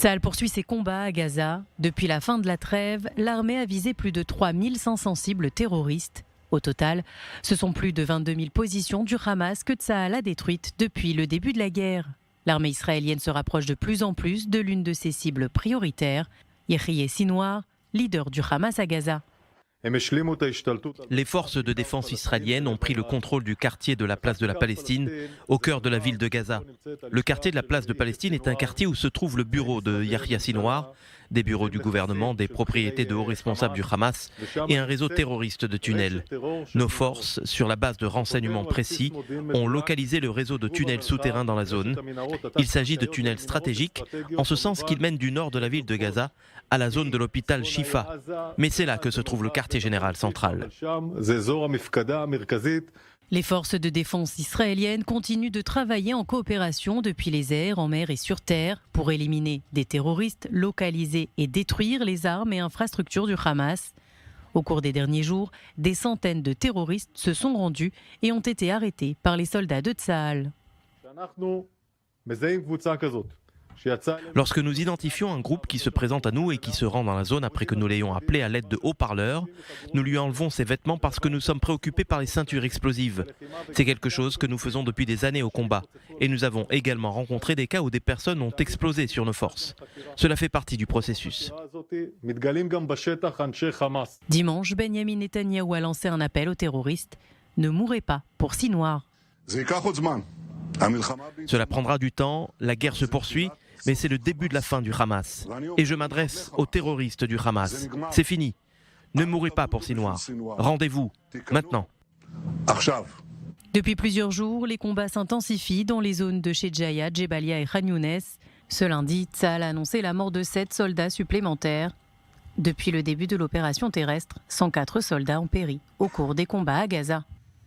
Tsahal poursuit ses combats à Gaza. Depuis la fin de la trêve, l'armée a visé plus de 3500 cibles terroristes. Au total, ce sont plus de 22 000 positions du Hamas que Tsahal a détruites depuis le début de la guerre. L'armée israélienne se rapproche de plus en plus de l'une de ses cibles prioritaires, Yahya Sinwar, leader du Hamas à Gaza. Les forces de défense israéliennes ont pris le contrôle du quartier de la place de la Palestine, au cœur de la ville de Gaza. Le quartier de la place de Palestine est un quartier où se trouve le bureau de Yahya Sinwar, des bureaux du gouvernement, des propriétés de hauts responsables du Hamas et un réseau terroriste de tunnels. Nos forces, sur la base de renseignements précis, ont localisé le réseau de tunnels souterrains dans la zone. Il s'agit de tunnels stratégiques, en ce sens qu'ils mènent du nord de la ville de Gaza à la zone de l'hôpital Shifa. Mais c'est là que se trouve le quartier général central. Les forces de défense israéliennes continuent de travailler en coopération depuis les airs, en mer et sur terre pour éliminer des terroristes, localiser et détruire les armes et infrastructures du Hamas. Au cours des derniers jours, des centaines de terroristes se sont rendus et ont été arrêtés par les soldats de Tsahal. Lorsque nous identifions un groupe qui se présente à nous et qui se rend dans la zone après que nous l'ayons appelé à l'aide de haut-parleurs, nous lui enlevons ses vêtements parce que nous sommes préoccupés par les ceintures explosives. C'est quelque chose que nous faisons depuis des années au combat. Et nous avons également rencontré des cas où des personnes ont explosé sur nos forces. Cela fait partie du processus. Dimanche, Benjamin Netanyahou a lancé un appel aux terroristes. Ne mourrez pas pour Sinwar. Cela prendra du temps, la guerre se poursuit, mais c'est le début de la fin du Hamas. Et je m'adresse aux terroristes du Hamas. C'est fini. Ne mourrez pas pour Sinwar. Rendez-vous, maintenant. Depuis plusieurs jours, les combats s'intensifient dans les zones de Shejaya, Jebalia et Khan Younes. Ce lundi, Tsahal a annoncé la mort de 7 soldats supplémentaires. Depuis le début de l'opération terrestre, 104 soldats ont péri au cours des combats à Gaza.